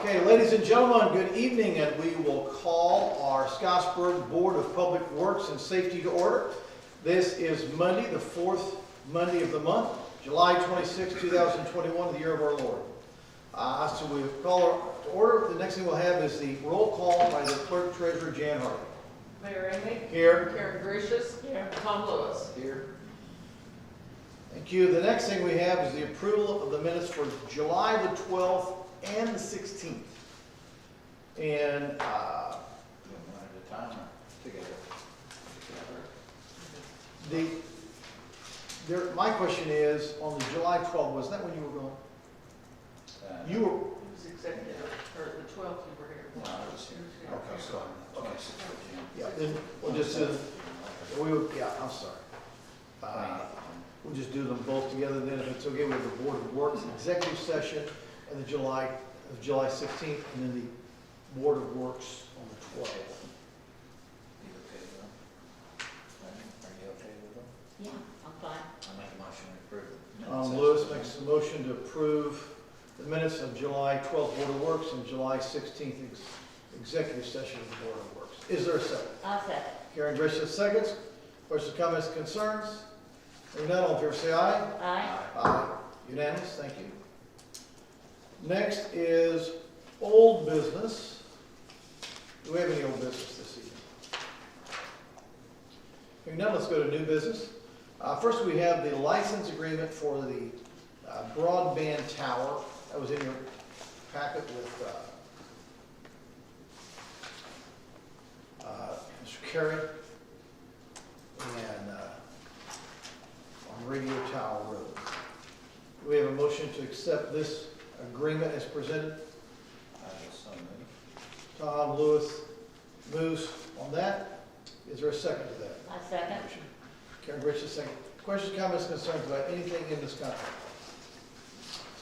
Okay, ladies and gentlemen, good evening, and we will call our Scottsburg Board of Public Works and Safety to order. This is Monday, the fourth Monday of the month, July 26, 2021, the year of our Lord. So we call to order. The next thing we'll have is the roll call by the Clerk Treasurer Jan Hardy. Mayor Amy. Here. Karen Gracious. Here. Tom Lewis. Here. Thank you. The next thing we have is the approval of the minutes for July the 12th and the 16th. And One at a time or together? my question is, on the July 12th, was that when you were going? You were, It was executive, or the 12th you were here. No, I was here. Okay, so, okay. 26th of June. Yeah, then we'll just, I'm sorry. We'll just do them both together then, if it's okay with the Board of Works executive session and the July 16th, and then the Board of Works on the 12th. You okay with them? Are you okay with them? Yeah, I'm fine. I make a motion to approve. Lewis makes a motion to approve the minutes of July 12th Board of Works and July 16th executive session of the Board of Works. Is there a second? I'll second. Karen Gracious seconds. Questions, comments, concerns? Hearing none, all in favor say aye. Aye. Aye. Unanimous, thank you. Next is old business. Do we have any old business this evening? Hearing none, let's go to new business. First, we have the license agreement for the broadband tower. That was in your packet with Mr. Carey and on Radio Tower Road. Do we have a motion to accept this agreement as presented? I will so move. Tom Lewis moves on that. Is there a second to that? I second. Karen Gracious, second. Questions, comments, concerns about anything in this contract?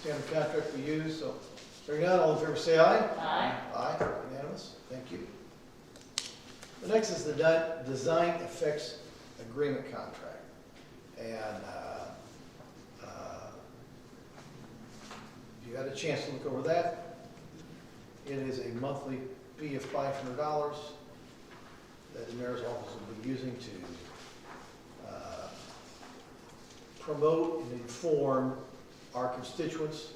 Standard contract we use, so hearing none, all in favor say aye. Aye. Aye, unanimous, thank you. The next is the Design Effects Agreement Contract. And if you had a chance to look over that, it is a monthly fee of $500 that the mayor's office will be using to promote and inform our constituents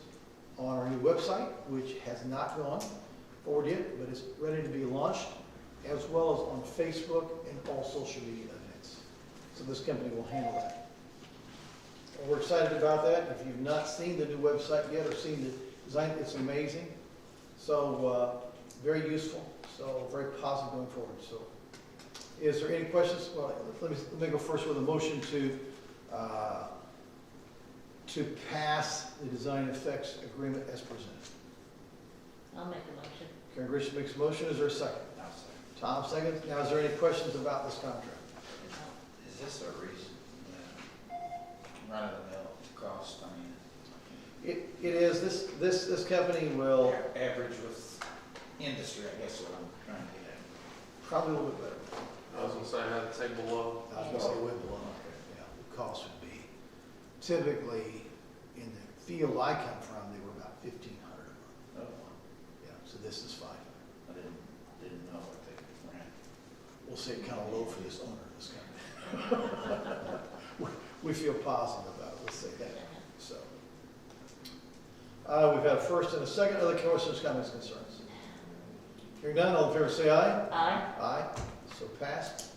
on our new website, which has not gone forward yet, but it's ready to be launched, as well as on Facebook and all social media events. So this company will handle that. And we're excited about that. If you've not seen the new website yet or seen the design, it's amazing. So very useful, so very positive going forward. So is there any questions? Well, let me go first with a motion to pass the design effects agreement as presented. I'll make a motion. Karen Gracious makes a motion. Is there a second? I'll second. Tom seconds. Now, is there any questions about this contract? Is this a reason, run-of-the-mill cost? I mean, It is. This company will average with industry, I guess, what I'm trying to get at. probably a little bit better. I was gonna say, I had to take below. I was gonna say way below. Yeah, the cost would be typically in the field I come from, they were about $1,500 a month. Oh, Yeah, so this is $500. I didn't know what they ran. We'll say kind of low for this owner of this company. We feel positive about it. Let's say that. So we've got a first and a second. Other questions, comments, concerns? Hearing none, all in favor say aye. Aye. Aye, so passed.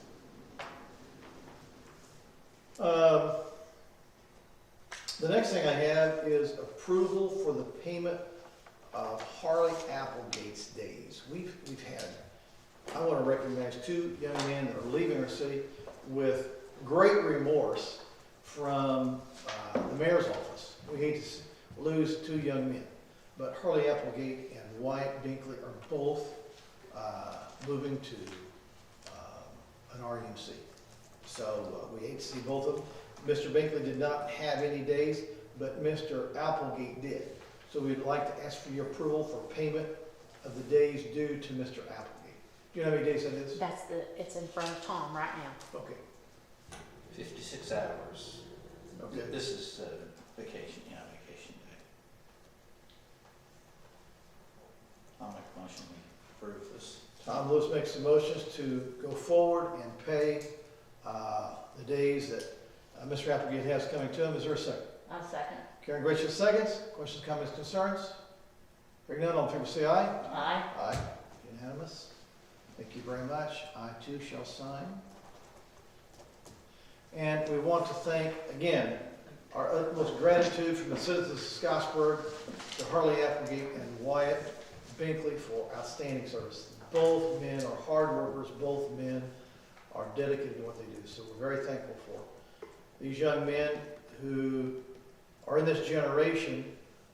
The next thing I have is approval for the payment of Harley Applegate's days. We've had, I want to recognize two young men that are leaving our city with great remorse from the mayor's office. We hate to lose two young men, but Harley Applegate and Wyatt Binkley are both moving to an RUMC. So we hate to see both of them. Mr. Binkley did not have any days, but Mr. Applegate did. So we'd like to ask for your approval for payment of the days due to Mr. Applegate. Do you know how many days that is? It's in front of Tom right now. Okay. 56 hours. Okay. This is vacation, vacation day. approve this. Tom Lewis makes the motions to go forward and pay the days that Mr. Applegate has coming to him. Is there a second? I'll second. Karen Gracious seconds. Questions, comments, concerns? Hearing none, all in favor say aye. Aye. Aye. Unanimous. Thank you very much. I too shall sign. And we want to thank, again, our utmost gratitude from the citizens of Scottsburg to Harley Applegate and Wyatt Binkley for outstanding service. Both men are hard workers. Both men are dedicated to what they do. So we're very thankful for these young men who are in this generation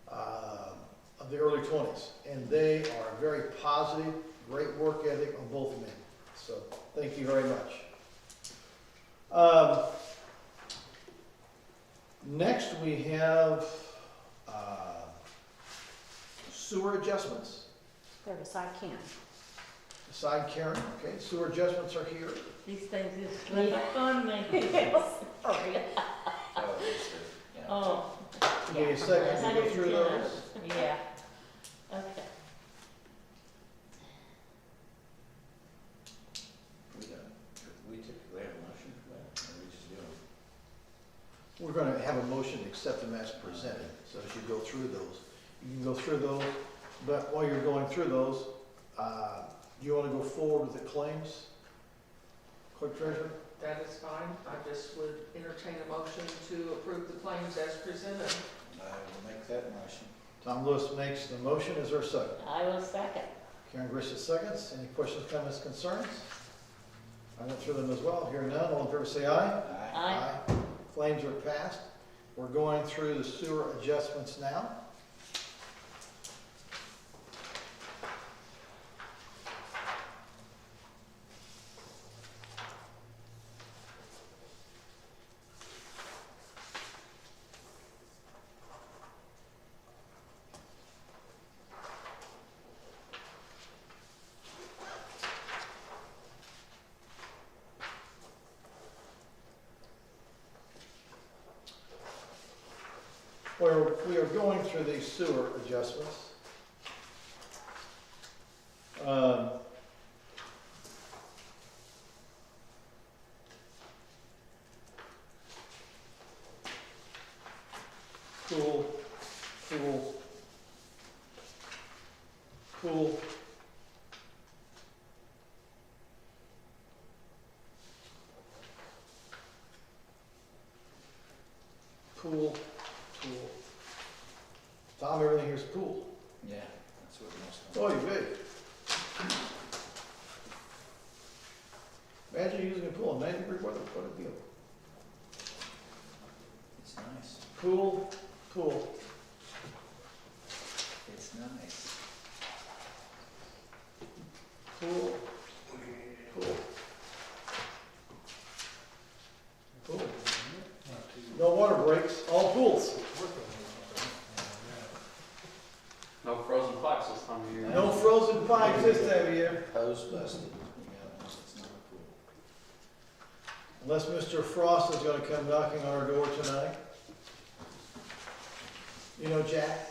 of the early 20s. And they are very positive, great work ethic on both men. So thank you very much. Next, we have sewer adjustments. They're beside Ken. Beside Karen, okay, sewer adjustments are here. These things just slip on me. Sorry. Oh, it's the, yeah. Oh. Give me a second to go through those. Yeah. Okay. We typically have a motion for that, or we just do it. We're going to have a motion to accept them as presented. So as you go through those, you can go through those. But while you're going through those, do you want to go forward with the claims? Clerk Treasurer? That is fine. I just would entertain a motion to approve the claims as presented. I will make that motion. Tom Lewis makes the motion. Is there a second? I will second. Karen Gracious seconds. Any questions, comments, concerns? I went through them as well. Hearing none, all in favor say aye. Aye. Aye. Claims are passed. We're going through the sewer adjustments now. Where we are going through these sewer adjustments. Pool, pool, pool. Pool, pool. Tom, everything here's pool. Yeah, that's what most of them. Oh, you big. Imagine using a pool in 90-degree weather, what a deal. It's nice. Pool, pool. It's nice. Pool, pool. Pool. No water breaks, all pools. No frozen pipes this time of year. No frozen pipes this time of year. Hose busted. Yeah, it's not a pool. Unless Mr. Frost is gonna come knocking on our door tonight. You know Jack?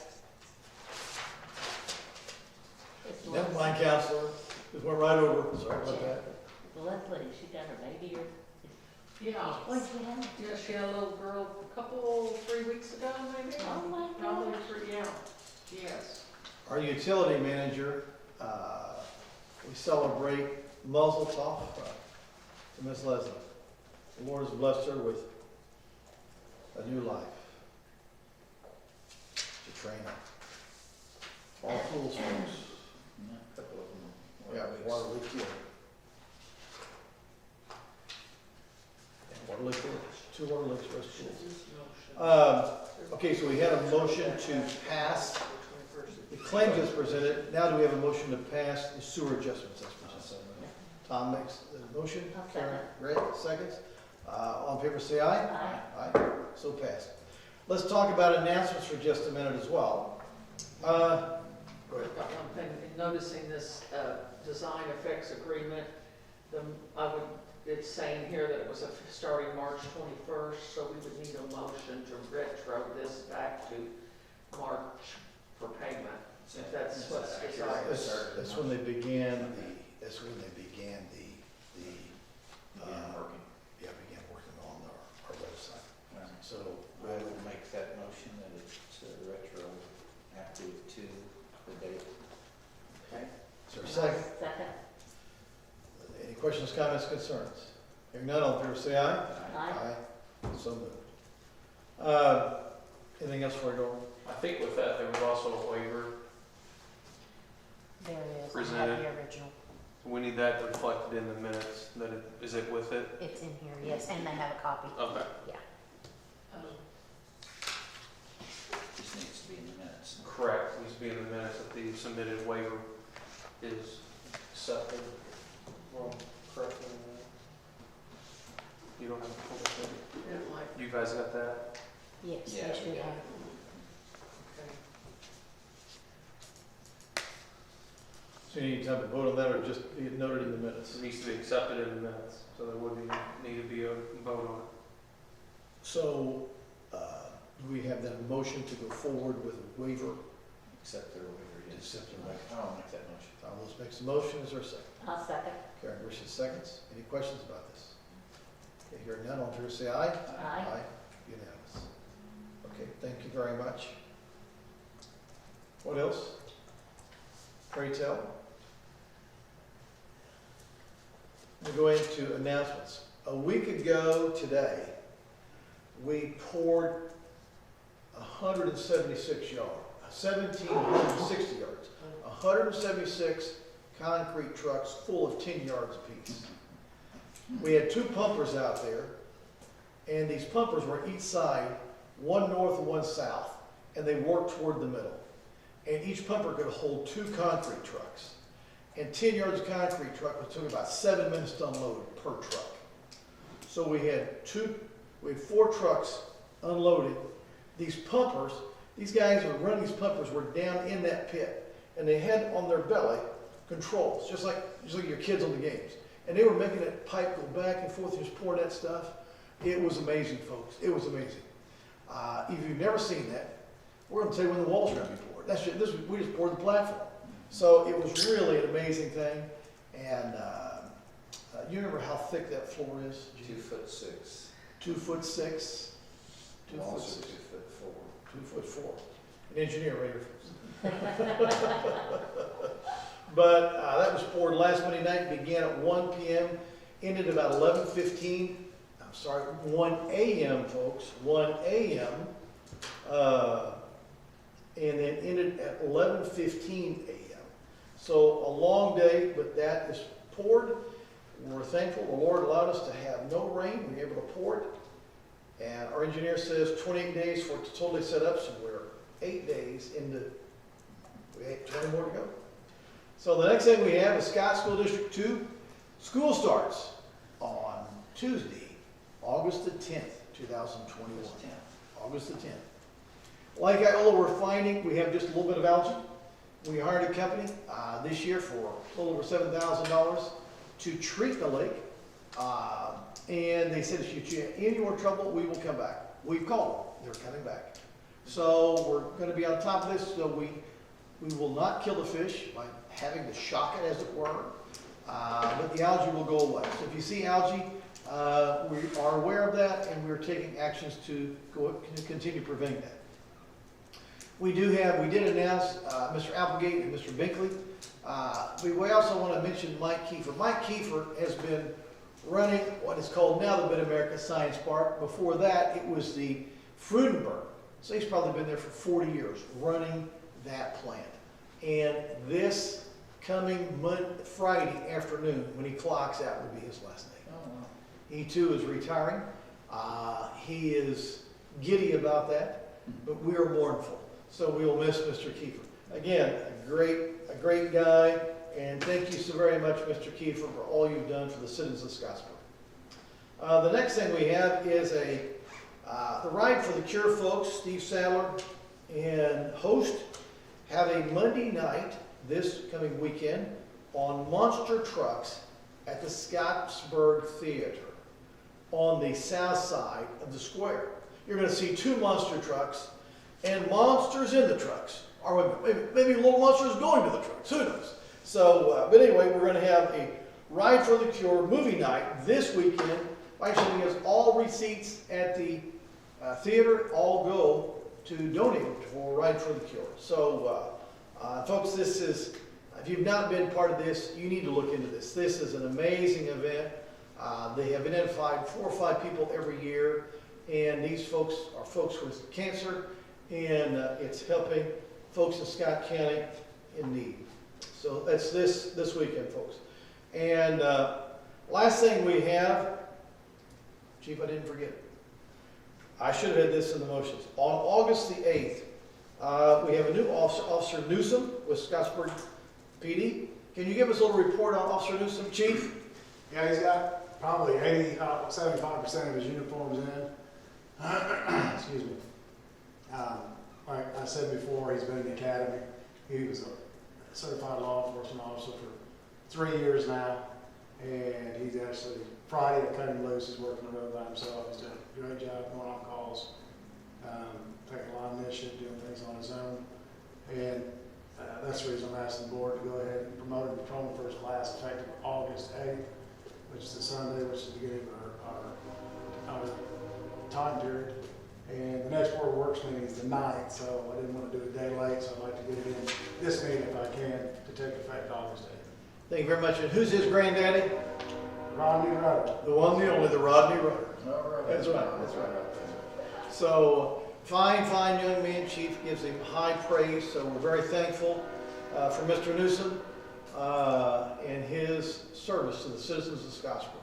It's Never Leslie. mind, counselor. Just went right over. Sorry about that. Leslie, she got her baby or? Yeah. What'd she have? Yeah, she had a little girl a 3 weeks ago, maybe? Oh my Probably God. 3, yeah. Yes. Our utility manager, we celebrate Mazel Tov to Miss Leslie. The Lord has blessed her with a new life to train up. All pools, folks. Yeah, a couple of them. Yeah, water leak here. And water leak here. 2 water leaks, rest pools. Okay, so we had a motion to pass the claims as presented. Now do we have a motion to pass the sewer adjustments as presented? Tom makes the motion. I'll second. Karen, Greg, seconds. All in favor, say aye. Aye. Aye, so passed. Let's talk about announcements for just a minute as well. Go ahead. I've got one thing, in noticing this design effects agreement, it's saying here that it was starting March 21st, so we would need a motion to retro this back to March for payment. Is That's what's accurate? desired. That's when they began Began working. began working on our website. Well, So, I will make that motion that it's retroactive to the date. Okay. is there a second? Second. Any questions, comments, concerns? Hearing none, all in favor say aye. Aye. So moved. Anything else for you, Dora? I think with that, there was also a waiver. There it is, I have Presented. the original. We need that reflected in the minutes, is it with it? It's in here, yes, and they have a copy. Okay. Just needs to be in the minutes. Correct, needs to be in the minutes that the submitted waiver is accepted. Well, correctly. You don't have a full copy? Yeah, like, You guys got that? Yes, Yeah, they we should got have. it. okay. So you need time to vote on that, or just be it noted in the minutes? It needs to be accepted in the minutes, so there would need to be a vote on it. So, do we have that motion to go forward with a waiver? Accept their waiver, yes. Accept their waiver. I'll make that motion. Tom Lewis makes a motion, is there a second? I'll second. Karen Richards seconds. Any questions about this? Okay, hearing none, all in favor say aye. Aye. Unanimous. Okay, thank you very much. What else? Pray tell. We'll go into announcements. A week ago today, we poured 176 yards, 1,760 yards, 176 concrete trucks full of 10 yards apiece. We had two pumpers out there, and these pumpers were each side, one north and one south, and they worked toward the middle. And each pumper could hold two concrete trucks. And 10 yards of concrete truck would took about 7 minutes to unload per truck. So we had 4 trucks unloaded. These pumpers, these guys who were running these pumpers were down in that pit, and they had on their belly controls, just like your kids on the games. And they were making that pipe go back and forth, just pouring that stuff. It was amazing, folks. It was amazing. If you've never seen that, we're going to tell you when the walls are going to be poured. We just poured the platform. So it was really an amazing thing. And you remember how thick that floor is? 2'6". 2'6". 2'6". Walls are 2'4". 2'4". An engineer right here. But that was poured last Monday night, began at 1 p.m., ended about 11:15. I'm sorry, 1 a.m., folks, 1 a.m. And then ended at 11:15 a.m. So a long day, but that is poured. We're thankful the Lord allowed us to have no rain. We were able to pour it. And our engineer says 28 days for it to totally set up, so we're 8 days into, we have 20 more to go. So the next thing we have is Scott School District 2. School starts on Tuesday, August the 10th, 2021. August the 10th. Like we're finding, we have just a little bit of algae. We hired a company this year for a little over $7,000 to treat the lake. And they said, if you're in your trouble, we will come back. We've called them. They're coming back. So we're going to be on top of this. So we will not kill the fish by having to shock it, as it were. But the algae will go away. So if you see algae, we are aware of that, and we're taking actions to continue preventing that. We did announce Mr. Applegate and Mr. Binkley. We also want to mention Mike Kiefer. Mike Kiefer has been running what is called now the Mid-America Science Park. Before that, it was the Frudenberg. So he's probably been there for 40 years running that plant. And this coming Friday afternoon, when he clocks out, will be his last day. Oh, wow. He too is retiring. He is giddy about that, but we are mournful. So we will miss Mr. Kiefer. Again, a great guy, and thank you so very much, Mr. Kiefer, for all you've done for the citizens of Scottsburg. The next thing we have is the Ride for the Cure folks, Steve Sadler and host, have a Monday night this coming weekend on monster trucks at the Scottsburg Theater on the south side of the square. You're going to see 2 monster trucks and monsters in the trucks Or maybe Little Monster is going to the trucks, who knows? So, but anyway, we're gonna have a Ride for the Cure movie night this weekend. Actually, because all receipts at the theater all go to donate for Ride for the Cure. So, folks, this is, if you've not been part of this, you need to look into this. This is an amazing event. They have identified 4 or 5 people every year, and these folks are folks with cancer, and it's helping folks in Scott County in need. So that's this weekend, folks. And last thing we have, Chief, I didn't forget. I should have had this in the motions. On August the 8th, we have a new officer, Officer Newsom with Scottsburg PD. Can you give us a little report on Officer Newsom, Chief? Yeah, he's got probably 75% of his uniforms in. Excuse me. Like I said before, he's been in the academy. He was a certified law enforcement officer for 3 years now. And he's actually, Friday I cut him loose. He's working the road by himself. He's doing a great job going on calls, taking a lot of initiative, doing things on his own. And that's the reason I'm asking the board to go ahead and promote him to patrolman first class effective August 8th, which is the Sunday, which is the beginning of our time period. And the next board works meeting is the 9th, so I didn't want to do it a day late, so I'd like to get it in this meeting if I can to take effect August 8th. Thank you very much. And who's his granddaddy? Rodney Rudder. The one, the only, the Rodney Rudder. All right. That's right, that's right. So, fine young man, Chief gives him high praise, so we're very thankful for Mr. Newsom and his service to the citizens of Scottsburg.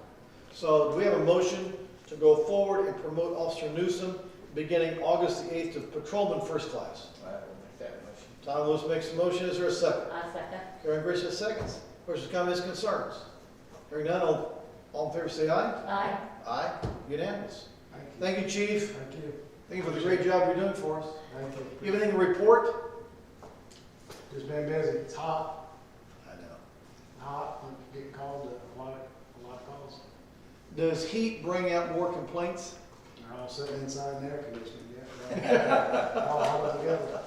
So, do we have a motion to go forward and promote Officer Newsom beginning August the 8th to patrolman first class? I will make that motion. Tom Lewis makes a motion. Is there a second? I second. Karen Grisham seconds. Questions, comments, concerns? Hearing none, all in favor say aye. Aye. Aye. Unanimous. Thank you. Thank you, Chief. Thank you. Thank you for the great job you're doing for us. Thank you. You have anything to report? Just been busy. It's hot. I know. Hot. I'm getting called to a lot of calls. Does heat bring out more complaints? They're all sitting inside in the air conditioning. Yeah. All huddled together.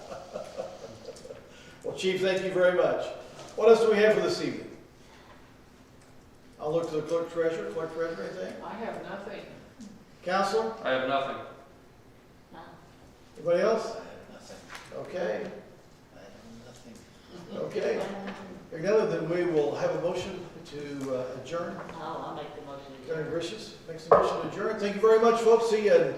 Well, Chief, thank you very much. What else do we have for this evening? I'll look to the clerk treasurer. Clerk treasurer, anything? I have nothing. Counselor? I have nothing. No. Anybody I else? have nothing. Okay. I have nothing. Okay. Hearing none, then we will have a motion to adjourn. I'll make the motion. Karen Grisham makes the motion to adjourn. Thank you very much, folks. See you